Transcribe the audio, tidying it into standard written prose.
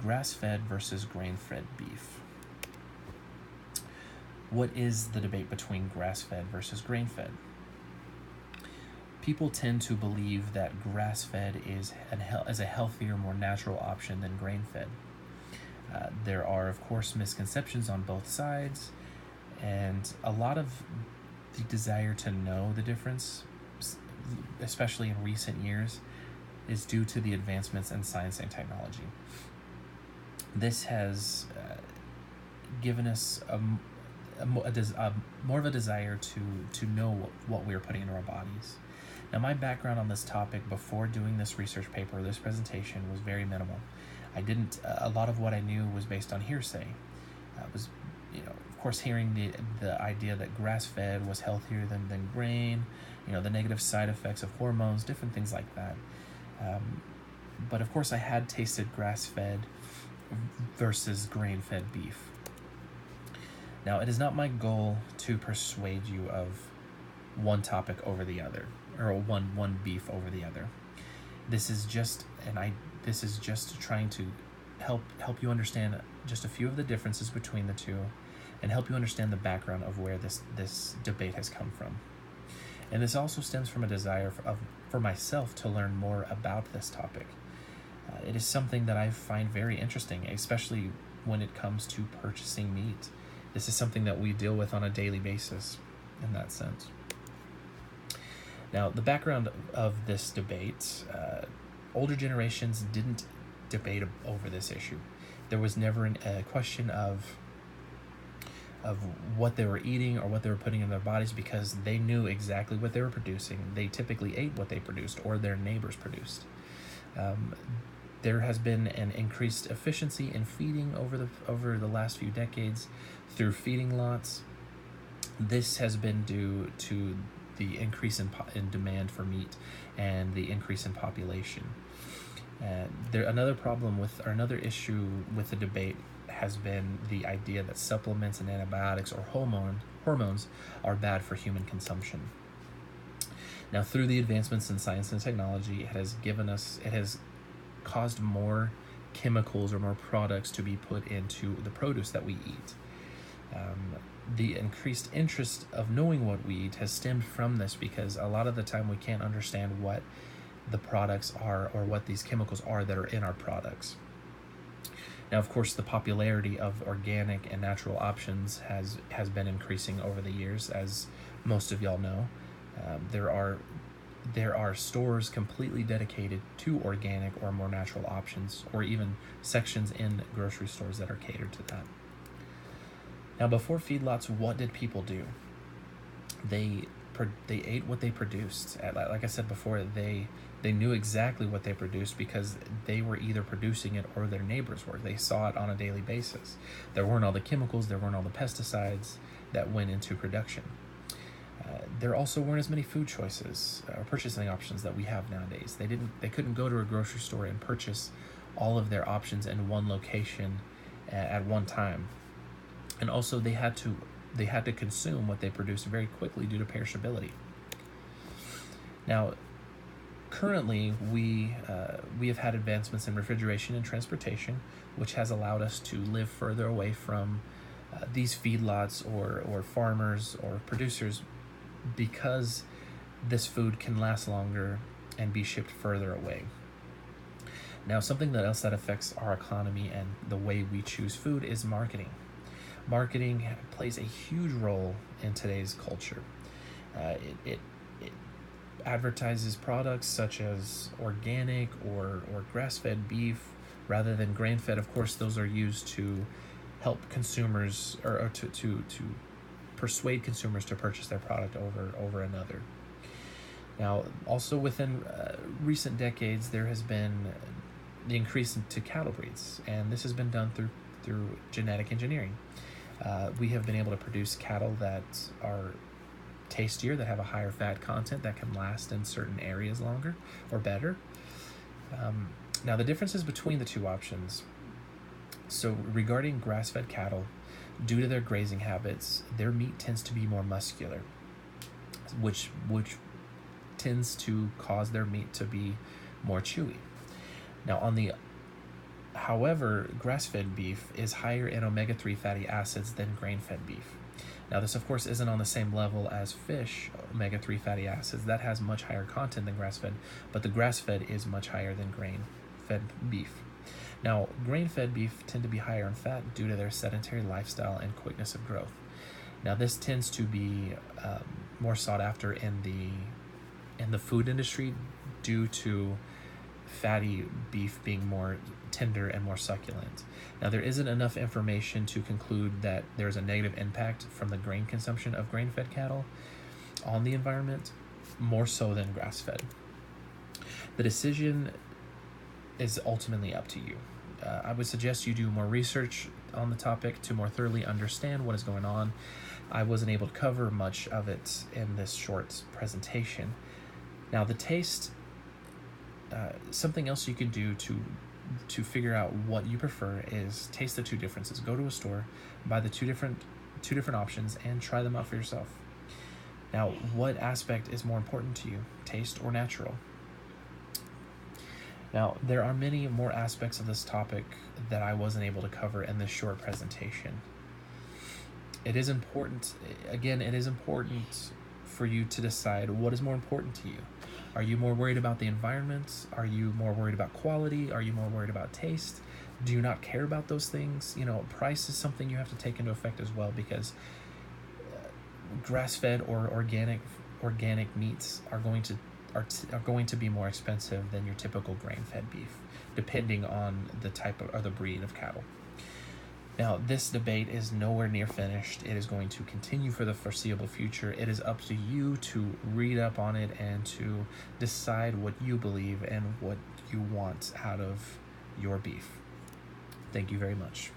grass-fed versus grain-fed beef. What is the debate between grass-fed versus grain-fed? People tend to believe that grass-fed is a healthier, more natural option than grain-fed. There are, of course, misconceptions on both sides, and a lot of the desire to know the difference, especially in recent years, is due to the advancements in science and technology. This has given us more of a desire to know what we are putting into our bodies. Now, my background on this topic before doing this research paper, this presentation, was very minimal. A lot of what I knew was based on hearsay. Was, of course, hearing the idea that grass-fed was healthier than grain, the negative side effects of hormones, different things like that. But of course, I had tasted grass-fed versus grain-fed beef. Now, it is not my goal to persuade you of one topic over the other, or one beef over the other. This is just trying to help you understand just a few of the differences between the two, and help you understand the background of where this debate has come from. And this also stems from a desire for myself to learn more about this topic. It is something that I find very interesting, especially when it comes to purchasing meat. This is something that we deal with on a daily basis in that sense. Now, the background of this debate, older generations didn't debate over this issue. There was never a question of what they were eating or what they were putting in their bodies, because they knew exactly what they were producing. They typically ate what they produced or their neighbors produced. There has been an increased efficiency in feeding over the last few decades through feeding lots. This has been due to the increase in demand for meat and the increase in population. Another issue with the debate has been the idea that supplements and antibiotics or hormones are bad for human consumption. Now, through the advancements in science and technology, it has caused more chemicals or more products to be put into the produce that we eat. The increased interest of knowing what we eat has stemmed from this, because a lot of the time we can't understand what the products are or what these chemicals are that are in our products. Now, of course, the popularity of organic and natural options has been increasing over the years, as most of y'all know. There are stores completely dedicated to organic or more natural options, or even sections in grocery stores that are catered to that. Now, before feedlots, what did people do? They ate what they produced. Like I said before, they knew exactly what they produced because they were either producing it or their neighbors were. They saw it on a daily basis. There weren't all the chemicals, there weren't all the pesticides that went into production. There also weren't as many food choices or purchasing options that we have nowadays. They couldn't go to a grocery store and purchase all of their options in one location at one time. And also they had to consume what they produced very quickly due to perishability. Now, currently, we have had advancements in refrigeration and transportation, which has allowed us to live further away from these feedlots or farmers or producers, because this food can last longer and be shipped further away. Now, something else that affects our economy and the way we choose food is marketing. Marketing plays a huge role in today's culture. It advertises products such as organic or grass-fed beef rather than grain-fed. Of course, those are used to help consumers or to persuade consumers to purchase their product over another. Now, also within recent decades, there has been the increase into cattle breeds, and this has been done through genetic engineering. We have been able to produce cattle that are tastier, that have a higher fat content, that can last in certain areas longer or better. Now, the differences between the two options. So regarding grass-fed cattle, due to their grazing habits, their meat tends to be more muscular, which tends to cause their meat to be more chewy. Now, on the However, grass-fed beef is higher in omega-3 fatty acids than grain-fed beef. Now, this of course isn't on the same level as fish omega-3 fatty acids. That has much higher content than grass-fed, but the grass-fed is much higher than grain-fed beef. Now, grain-fed beef tend to be higher in fat due to their sedentary lifestyle and quickness of growth. Now, this tends to be more sought after in the food industry due to fatty beef being more tender and more succulent. Now, there isn't enough information to conclude that there's a negative impact from the grain consumption of grain-fed cattle on the environment, more so than grass-fed. The decision is ultimately up to you. I would suggest you do more research on the topic to more thoroughly understand what is going on. I wasn't able to cover much of it in this short presentation. Now, the taste, something else you can do to figure out what you prefer is taste the two differences. Go to a store, buy the two different options, and try them out for yourself. Now, what aspect is more important to you, taste or natural? Now, there are many more aspects of this topic that I wasn't able to cover in this short presentation. It is important for you to decide what is more important to you. Are you more worried about the environment? Are you more worried about quality? Are you more worried about taste? Do you not care about those things? Price is something you have to take into effect as well, because grass-fed or organic meats are going to be more expensive than your typical grain-fed beef, depending on the type or the breed of cattle. Now, this debate is nowhere near finished. It is going to continue for the foreseeable future. It is up to you to read up on it and to decide what you believe and what you want out of your beef. Thank you very much.